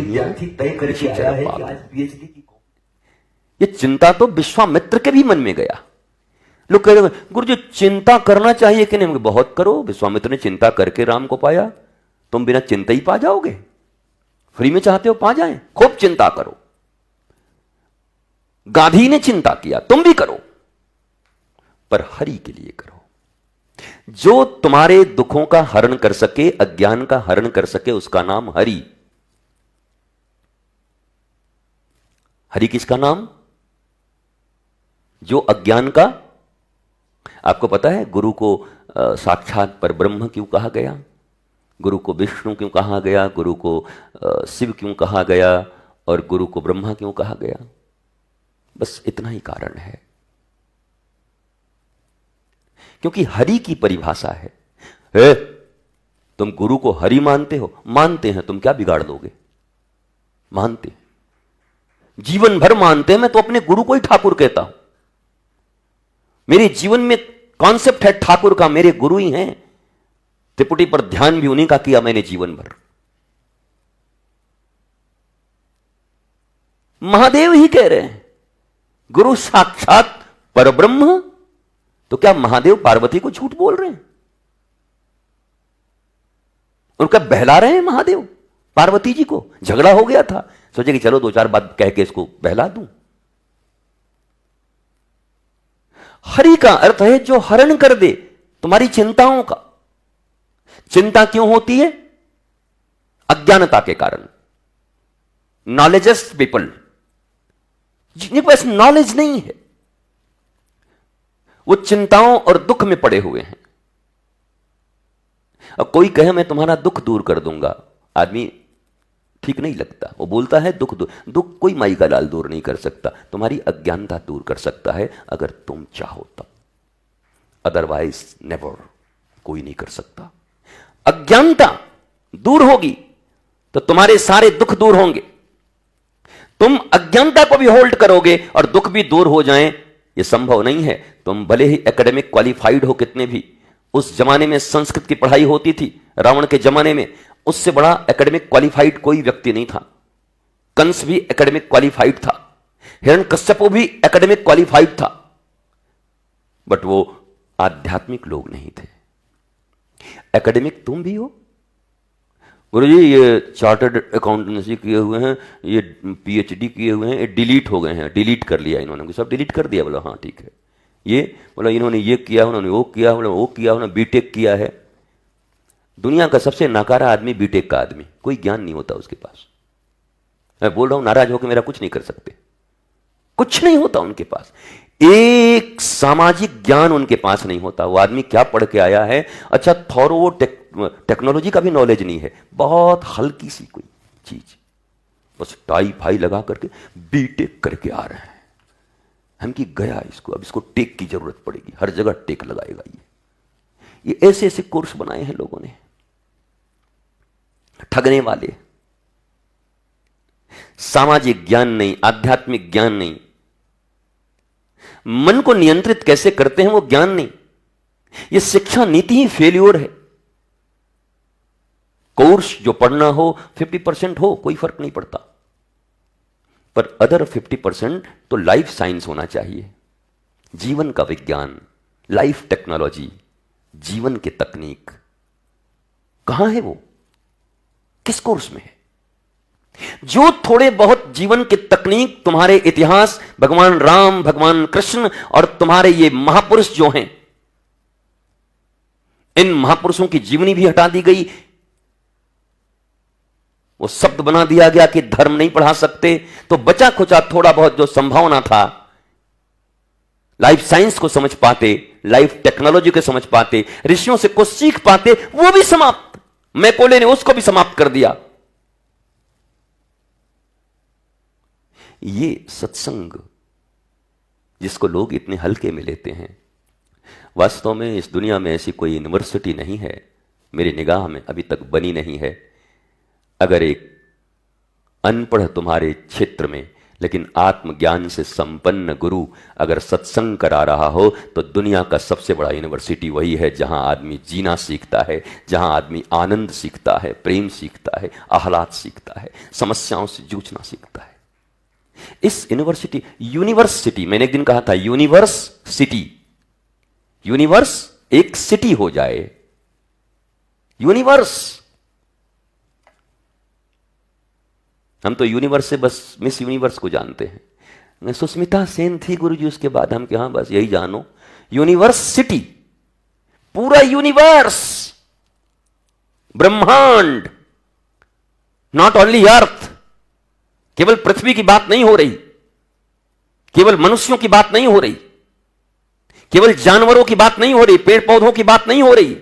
Speaker 1: ये चिंता तो विश्वामित्र के भी मन में गया। लोग कह रहे गुरु जी चिंता करना चाहिए कि नहीं, बहुत करो, विश्वामित्र ने चिंता करके राम को पाया, तुम बिना चिंता ही पा जाओगे, फ्री में चाहते हो पा जाए, खूब चिंता करो। गांधी ने चिंता किया, तुम भी करो, पर हरि के लिए करो। जो तुम्हारे दुखों का हरण कर सके, अज्ञान का हरण कर सके, उसका नाम हरि। हरि किसका नाम? जो अज्ञान का, आपको पता है गुरु को साक्षात पर ब्रह्म क्यों कहा गया, गुरु को विष्णु क्यों कहा गया, गुरु को शिव क्यों कहा गया, और गुरु को ब्रह्मा क्यों कहा गया? बस इतना ही कारण है। क्योंकि हरि की परिभाषा है, तुम गुरु को हरि मानते हो, मानते हैं, तुम क्या बिगाड़ दोगे? मानते हैं, जीवन भर मानते हैं। मैं तो अपने गुरु को ही ठाकुर कहता हूं। मेरे जीवन में कॉन्सेप्ट है ठाकुर का, मेरे गुरु ही हैं। त्रिपुटी पर ध्यान भी उन्हीं का किया मैंने जीवन भर। महादेव ही कह रहे हैं गुरु साक्षात परब्रह्म। तो क्या महादेव पार्वती को झूठ बोल रहे हैं? उनका बहला रहे हैं महादेव पार्वती जी को? झगड़ा हो गया था, सोचे कि चलो दो चार बात कह के इसको बहला दूं। हरि का अर्थ है जो हरण कर दे तुम्हारी चिंताओं का। चिंता क्यों होती है? अज्ञानता के कारण। नॉलेजेस पीपल, जिनके पास नॉलेज नहीं है, वो चिंताओं और दुख में पड़े हुए हैं। अब कोई कहे मैं तुम्हारा दुख दूर कर दूंगा, आदमी ठीक नहीं लगता। वो बोलता है दुख दूर, दुख कोई माई का लाल दूर नहीं कर सकता, तुम्हारी अज्ञानता दूर कर सकता है अगर तुम चाहो तब, अदरवाइज नेवर, कोई नहीं कर सकता। अज्ञानता दूर होगी तो तुम्हारे सारे दुख दूर होंगे। तुम अज्ञानता को भी होल्ड करोगे और दुख भी दूर हो जाएं, यह संभव नहीं है। तुम भले ही एकेडमिक क्वालिफाइड हो कितने भी, उस जमाने में संस्कृत की पढ़ाई होती थी, रावण के जमाने में उससे बड़ा एकेडमिक क्वालिफाइड कोई व्यक्ति नहीं था। कंस भी एकेडमिक क्वालिफाइड था, हिरण्यकश्यप भी एकेडमिक क्वालिफाइड था, बट वो आध्यात्मिक लोग नहीं थे। एकेडमिक तुम भी हो। गुरुजी ये चार्टर्ड अकाउंटेंसी किए हुए हैं, ये पीएचडी किए हुए हैं, ये डिलीट हो गए हैं, डिलीट कर लिया इन्होंने, सब डिलीट कर दिया। बोला हाँ ठीक है, ये बोला इन्होंने ये किया, उन्होंने वो किया, बोला वो किया, उन्होंने बीटेक किया है। दुनिया का सबसे नाकारा आदमी बीटेक का आदमी, कोई ज्ञान नहीं होता उसके पास। मैं बोल रहा हूं नाराज होकर मेरा कुछ नहीं कर सकते, कुछ नहीं होता उनके पास, एक सामाजिक ज्ञान उनके पास नहीं होता। वो आदमी क्या पढ़ के आया है? अच्छा थोरो टेक्नोलॉजी का भी नॉलेज नहीं है, बहुत हल्की सी कोई चीज, बस टाई फाई लगा करके बीटेक करके आ रहे हैं। हम कि गया इसको, अब इसको टेक की जरूरत पड़ेगी, हर जगह टेक लगाएगा। ये ऐसे ऐसे कोर्स बनाए हैं लोगों ने, ठगने वाले। सामाजिक ज्ञान नहीं, आध्यात्मिक ज्ञान नहीं, मन को नियंत्रित कैसे करते हैं वो ज्ञान नहीं। ये शिक्षा नीति ही फेल्योर है। कोर्स जो पढ़ना हो 50% हो, कोई फर्क नहीं पड़ता, पर अदर 50% तो लाइफ साइंस होना चाहिए, जीवन का विज्ञान, लाइफ टेक्नोलॉजी, जीवन की तकनीक। कहां है वो? किस कोर्स में है? जो थोड़े बहुत जीवन की तकनीक तुम्हारे इतिहास, भगवान राम, भगवान कृष्ण और तुम्हारे ये महापुरुष जो हैं, इन महापुरुषों की जीवनी भी हटा दी गई। वो शब्द बना दिया गया कि धर्म नहीं पढ़ा सकते, तो बचा खुचा थोड़ा बहुत जो संभावना था, लाइफ साइंस को समझ पाते, लाइफ टेक्नोलॉजी को समझ पाते, ऋषियों से कुछ सीख पाते, वो भी समाप्त। मैकोले ने उसको भी समाप्त कर दिया। ये सत्संग जिसको लोग इतने हल्के में लेते हैं, वास्तव में इस दुनिया में ऐसी कोई यूनिवर्सिटी नहीं है, मेरी निगाह में अभी तक बनी नहीं है। अगर एक अनपढ़ तुम्हारे क्षेत्र में लेकिन आत्मज्ञान से संपन्न गुरु अगर सत्संग करा रहा हो, तो दुनिया का सबसे बड़ा यूनिवर्सिटी वही है, जहां आदमी जीना सीखता है, जहां आदमी आनंद सीखता है, प्रेम सीखता है, आह्लाद सीखता है, समस्याओं से जूझना सीखता है। इस यूनिवर्सिटी मैंने एक दिन कहा था, यूनिवर्स सिटी, यूनिवर्स एक सिटी हो जाए, यूनिवर्स। हम तो यूनिवर्स से बस मिस यूनिवर्स को जानते हैं। सुष्मिता सेन थी गुरुजी, उसके बाद हम क्या, बस यही जानो, यूनिवर्स सिटी, पूरा यूनिवर्स, ब्रह्मांड, नॉट ओनली अर्थ। केवल पृथ्वी की बात नहीं हो रही, केवल मनुष्यों की बात नहीं हो रही, केवल जानवरों की बात नहीं हो रही, पेड़ पौधों की बात नहीं हो रही,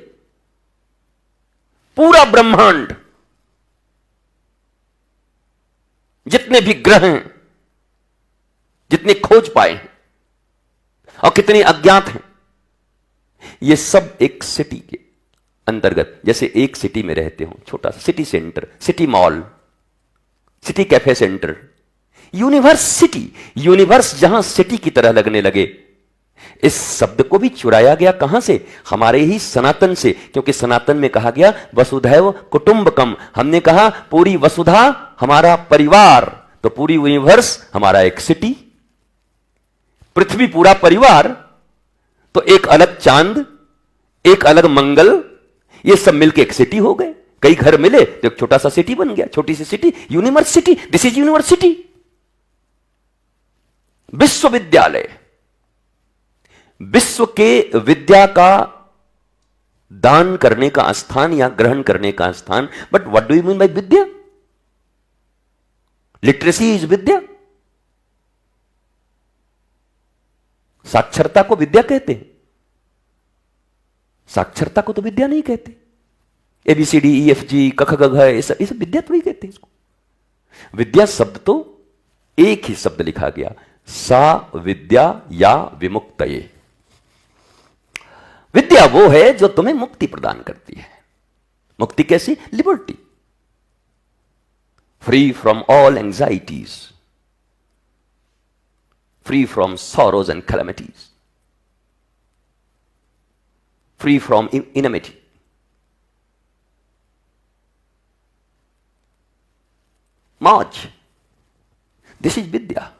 Speaker 1: पूरा ब्रह्मांड, जितने भी ग्रह हैं, जितने खोज पाए हैं और कितने अज्ञात हैं, ये सब एक सिटी के अंतर्गत, जैसे एक सिटी में रहते हो, छोटा सा city centre, city mall, city cafe centre, universe city, universe जहां सिटी की तरह लगने लगे। इस शब्द को भी चुराया गया कहां से? हमारे ही सनातन से, क्योंकि सनातन में कहा गया वसुधैव कुटुंबकम। हमने कहा पूरी वसुधा हमारा परिवार, तो पूरी यूनिवर्स हमारा एक सिटी, पृथ्वी पूरा परिवार, तो एक अलग चांद, एक अलग मंगल, ये सब मिलके एक सिटी हो गए। कई घर मिले तो एक छोटा सा सिटी बन गया, छोटी सी city, university. This is university. विश्वविद्यालय, विश्व के विद्या का दान करने का स्थान या ग्रहण करने का स्थान। But what do you mean by vidya? Literacy is vidya. साक्षरता को विद्या कहते हैं? साक्षरता को तो विद्या नहीं कहते। ABCD EFG क ख ग घ ये सब विद्या तो नहीं कहते इसको। विद्या शब्द तो एक ही शब्द लिखा गया, सा विद्या या विमुक्तये। विद्या वो है जो तुम्हें मुक्ति प्रदान करती है। मुक्ति कैसी? Liberty, free from all anxieties, free from sorrows and calamities, free from enmity. मौज, दिस इज विद्या।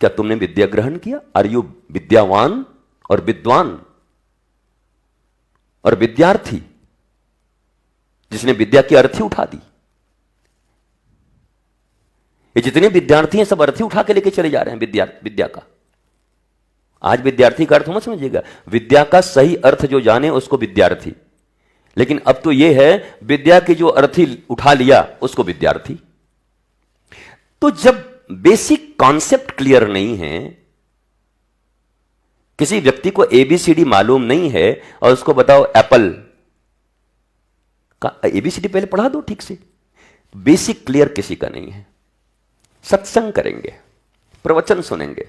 Speaker 1: क्या तुमने विद्या ग्रहण किया? आर यू विद्यावान और विद्वान और विद्यार्थी जिसने विद्या की अर्थी उठा दी? ये जितने विद्यार्थी हैं सब अर्थी उठा के लेके चले जा रहे हैं विद्या का। आज विद्यार्थी का अर्थ मत समझिएगा, विद्या का सही अर्थ जो जाने उसको विद्यार्थी, लेकिन अब तो ये है विद्या की जो अर्थी उठा लिया उसको विद्यार्थी। तो जब बेसिक कॉन्सेप्ट क्लियर नहीं है, किसी व्यक्ति को ABCD मालूम नहीं है और उसको बताओ एप्पल का ABCD पहले पढ़ा दो ठीक से। बेसिक क्लियर किसी का नहीं है। सत्संग करेंगे, प्रवचन सुनेंगे,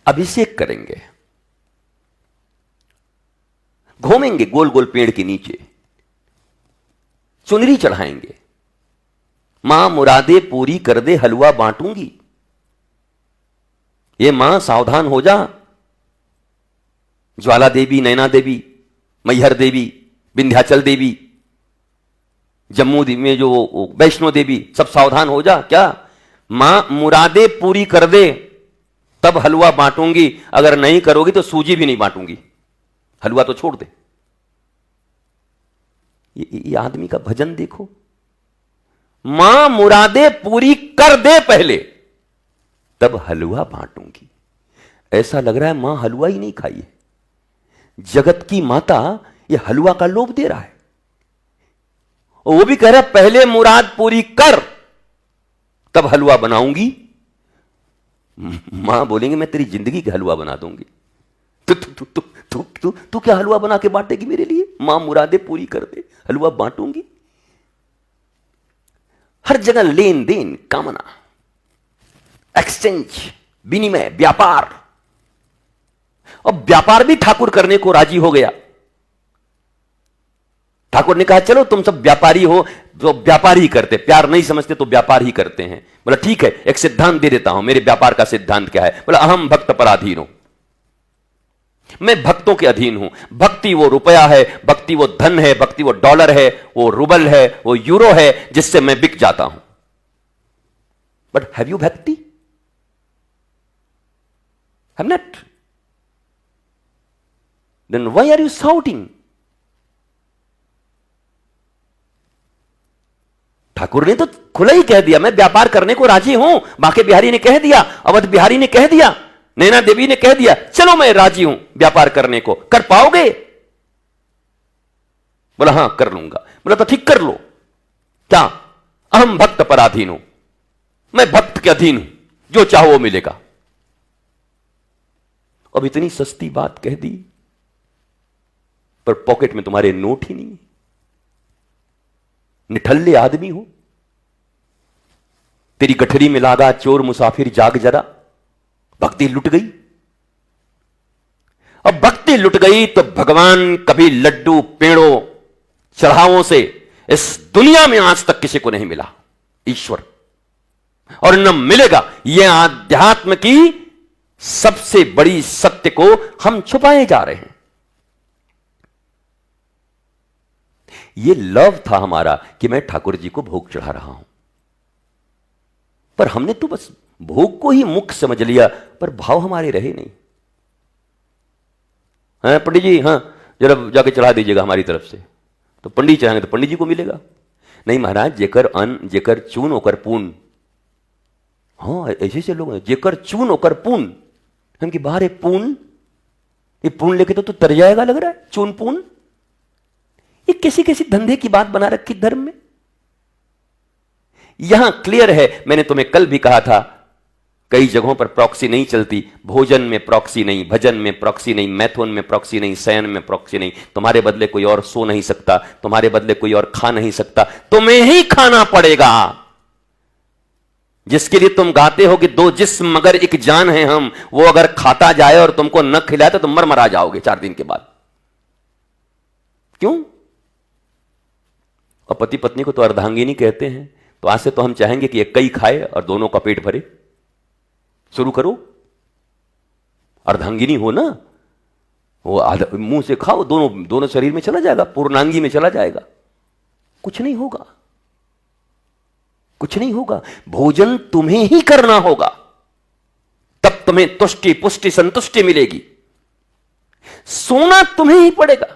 Speaker 1: अभिषेक करेंगे, घूमेंगे गोल गोल पेड़ के नीचे, चुनरी चढ़ाएंगे, मां मुरादे पूरी कर दे हलवा बांटूंगी, ये मां सावधान हो जा, ज्वाला देवी, नैना देवी, मैहर देवी, विंध्याचल देवी, जम्मू में जो वैष्णो देवी, सब सावधान हो जा। क्या? मां मुरादे पूरी कर दे तब हलवा बांटूंगी, अगर नहीं करोगी तो सूजी भी नहीं बांटूंगी, हलवा तो छोड़ दे। ये आदमी का भजन देखो, मां मुरादे पूरी कर दे पहले तब हलवा बांटूंगी। ऐसा लग रहा है मां हलवा ही नहीं खाई है। जगत की माता ये हलवा का लोभ दे रहा है, वो भी कह रहा है पहले मुराद पूरी कर तब हलवा बनाऊंगी। मां बोलेंगे मैं तेरी जिंदगी का हलवा बना दूंगी। तू क्या हलवा बना के बांटेगी मेरे लिए? मां मुरादे पूरी कर दे हलवा बांटूंगी। हर जगह लेन देन, कामना, एक्सचेंज, विनिमय, व्यापार। और व्यापार भी ठाकुर करने को राजी हो गया। ठाकुर ने कहा चलो तुम सब व्यापारी हो, तो व्यापार ही करते, प्यार नहीं समझते तो व्यापार ही करते हैं। बोला ठीक है, एक सिद्धांत दे देता हूं, मेरे व्यापार का सिद्धांत क्या है? बोला अहम भक्त पराधीन हूं, मैं भक्तों के अधीन हूं। भक्ति वो रुपया है, भक्ति वो धन है, भक्ति वो डॉलर है, वो रूबल है, वो यूरो है, जिससे मैं बिक जाता हूं। बट हैव यू भक्ति? Have not. Then why are you shouting? Thakur ने तो खुला ही कह दिया मैं व्यापार करने को राजी हूं। बांके बिहारी ने कह दिया, अवध बिहारी ने कह दिया, नैना देवी ने कह दिया, चलो मैं राजी हूं व्यापार करने को। कर पाओगे? बोला हां कर लूंगा। बोला तो ठीक कर लो। क्या? अहम भक्त पराधीन हूं, मैं भक्त के अधीन हूं, जो चाहो वो मिलेगा। अब इतनी सस्ती बात कह दी, पर पॉकेट में तुम्हारे नोट ही नहीं। निठल्ले आदमी हो। तेरी गठरी में लागा चोर मुसाफिर जाग जरा, भक्ति लुट गई। अब भक्ति लुट गई तो भगवान कभी लड्डू पेड़ों चढ़ावों से इस दुनिया में आज तक किसी को नहीं मिला, ईश्वर, और न मिलेगा। यह आध्यात्म की सबसे बड़ी सत्य को हम छुपाए जा रहे हैं। यह लव था हमारा कि मैं ठाकुर जी को भोग चढ़ा रहा हूं, पर हमने तो बस भोग को ही मुख्य समझ लिया, पर भाव हमारे रहे नहीं। हाँ पंडित जी, हाँ जरा जाके चढ़ा दीजिएगा हमारी तरफ से, तो पंडित चाहेंगे तो पंडित जी को मिलेगा। नहीं महाराज, जेकर अन्न जेकर चून होकर पून। हाँ ऐसे से लोग हैं, जेकर चून होकर पून। हम कि बाहर है पून, ये पून लेके तो तर जाएगा लग रहा है, चून पून। ये कैसी कैसी धंधे की बात बना रखी धर्म में। यहां क्लियर है, मैंने तुम्हें कल भी कहा था, कई जगहों पर प्रॉक्सी नहीं चलती। भोजन में प्रॉक्सी नहीं, भजन में प्रॉक्सी नहीं, मैथुन में प्रॉक्सी नहीं, शयन में प्रॉक्सी नहीं। तुम्हारे बदले कोई और सो नहीं सकता, तुम्हारे बदले कोई और खा नहीं सकता, तुम्हें ही खाना पड़ेगा। जिसके लिए तुम गाते हो कि दो जिस्म मगर एक जान है हम, वो अगर खाता जाए और तुमको न खिलाए तो तुम मर जाओगे 4 दिन के बाद। क्यों? और पति पत्नी को तो अर्धांगिनी कहते हैं, तो आज से तो हम चाहेंगे कि एक कई खाए और दोनों का पेट भरे। शुरू करो, अर्धांगिनी हो ना, वो मुंह से खाओ, दोनों शरीर में चला जाएगा, पूर्णांगी में चला जाएगा, कुछ नहीं होगा, कुछ नहीं होगा। भोजन तुम्हें ही करना होगा, तब तुम्हें तुष्टि पुष्टि संतुष्टि मिलेगी। सोना तुम्हें ही पड़ेगा।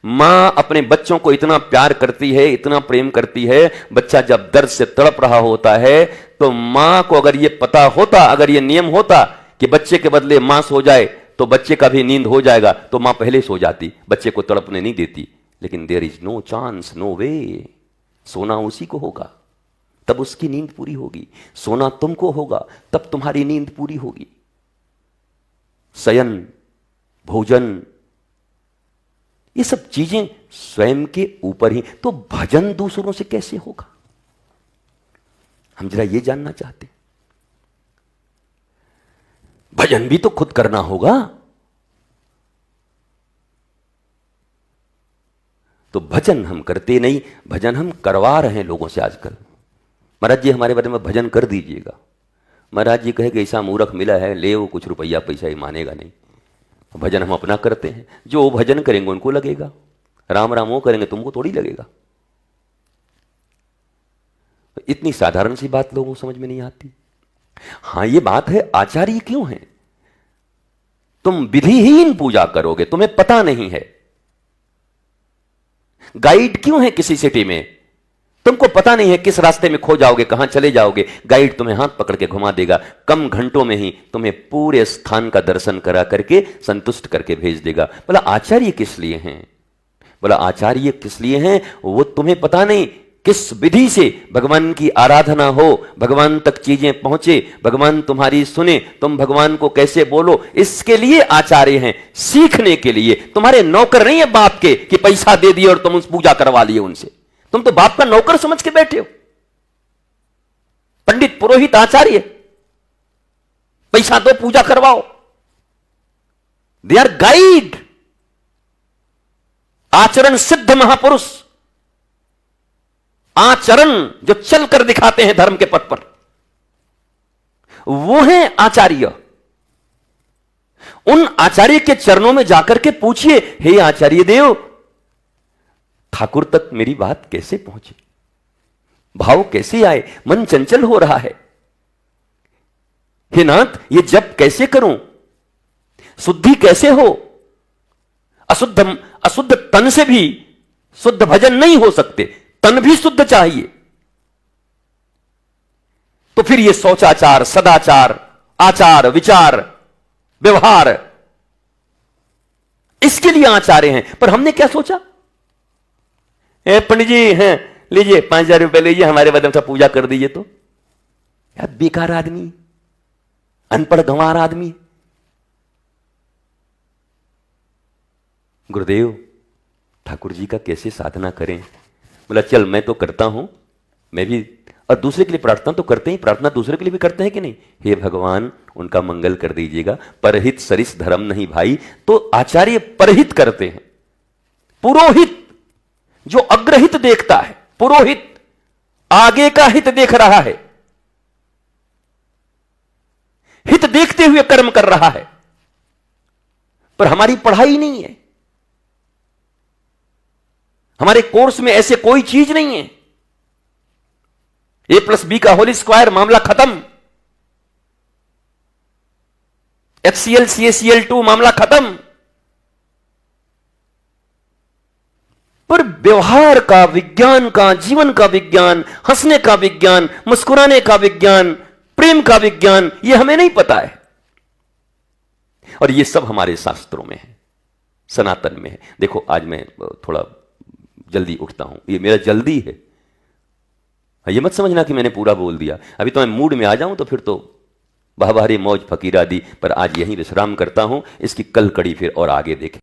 Speaker 1: मां अपने बच्चों को इतना प्यार करती है, इतना प्रेम करती है, बच्चा जब दर्द से तड़प रहा होता है तो मां को अगर यह पता होता, अगर यह नियम होता कि बच्चे के बदले मां सो जाए तो बच्चे का भी नींद हो जाएगा, तो मां पहले सो जाती, बच्चे को तड़पने नहीं देती। लेकिन there is no chance, no way. सोना उसी को होगा, तब उसकी नींद पूरी होगी। सोना तुमको होगा, तब तुम्हारी नींद पूरी होगी। शयन, भोजन, ये सब चीजें स्वयं के ऊपर ही, तो भजन दूसरों से कैसे होगा, हम जरा ये जानना चाहते। भजन भी तो खुद करना होगा। तो भजन हम करते नहीं, भजन हम करवा रहे हैं लोगों से आजकल। महाराज जी हमारे बारे में भजन कर दीजिएगा। महाराज जी कहे कि ऐसा मूर्ख मिला है, ले वो कुछ रुपया पैसा ही मानेगा नहीं। भजन हम अपना करते हैं, जो भजन करेंगे उनको लगेगा, राम राम वो करेंगे तुमको थोड़ी लगेगा। इतनी साधारण सी बात लोगों को समझ में नहीं आती। हां ये बात है, आचार्य क्यों है? तुम विधिहीन पूजा करोगे, तुम्हें पता नहीं है। गाइड क्यों है किसी सिटी में? तुमको पता नहीं है किस रास्ते में खो जाओगे, कहां चले जाओगे। गाइड तुम्हें हाथ पकड़ के घुमा देगा, कम घंटों में ही तुम्हें पूरे स्थान का दर्शन करा करके संतुष्ट करके भेज देगा। बोला आचार्य किस लिए हैं? बोला आचार्य किस लिए हैं वो तुम्हें पता नहीं। किस विधि से भगवान की आराधना हो, भगवान तक चीजें पहुंचे, भगवान तुम्हारी सुने, तुम भगवान को कैसे बोलो, इसके लिए आचार्य हैं, सीखने के लिए। तुम्हारे नौकर नहीं है बाप के कि पैसा दे दिए और तुम उस पूजा करवा लिए उनसे। तुम तो बाप का नौकर समझ के बैठे हो। पंडित पुरोहित आचार्य, पैसा दो पूजा करवाओ। दे आर गाइड, आचरण सिद्ध महापुरुष, आचरण जो चल कर दिखाते हैं धर्म के पथ पर, वो हैं आचार्य। उन आचार्य के चरणों में जाकर के पूछिए, हे आचार्य देव, ठाकुर तक मेरी बात कैसे पहुंची, भाव कैसे आए, मन चंचल हो रहा है। हे नाथ, ये जप कैसे करूं, शुद्धि कैसे हो। अशुद्ध तन से भी शुद्ध भजन नहीं हो सकते, तन भी शुद्ध चाहिए। तो फिर ये शौचाचार, सदाचार, आचार, विचार, व्यवहार, इसके लिए आचार्य हैं। पर हमने क्या सोचा, पंडित जी हैं, लीजिए 5,000 रुपए लीजिए, हमारे बदले में पूजा कर दीजिए। तो यार बेकार आदमी, अनपढ़ गंवार आदमी। गुरुदेव ठाकुर जी का कैसे साधना करें? बोला चल मैं तो करता हूं, मैं भी और दूसरे के लिए प्रार्थना तो करते ही, प्रार्थना दूसरे के लिए भी करते हैं कि नहीं? हे भगवान उनका मंगल कर दीजिएगा। परहित सरिस धर्म नहीं भाई, तो आचार्य परहित करते हैं। पुरोहित जो अग्रहित देखता है, पुरोहित आगे का हित देख रहा है, हित देखते हुए कर्म कर रहा है। पर हमारी पढ़ाई नहीं है, हमारे कोर्स में ऐसे कोई चीज नहीं है। A+B का होल स्क्वायर, मामला खत्म। HCl CaCl2 मामला खत्म। पर व्यवहार का विज्ञान, का जीवन का विज्ञान, हंसने का विज्ञान, मुस्कुराने का विज्ञान, प्रेम का विज्ञान, यह हमें नहीं पता है। और यह सब हमारे शास्त्रों में है, सनातन में है। देखो आज मैं थोड़ा जल्दी उठता हूं, ये मेरा जल्दी है, ये मत समझना कि मैंने पूरा बोल दिया। अभी तो मैं मूड में आ जाऊं तो फिर तो बहाबारी मौज फकीरा दी। पर आज यहीं विश्राम करता हूं, इसकी कल कड़ी फिर और आगे देखें।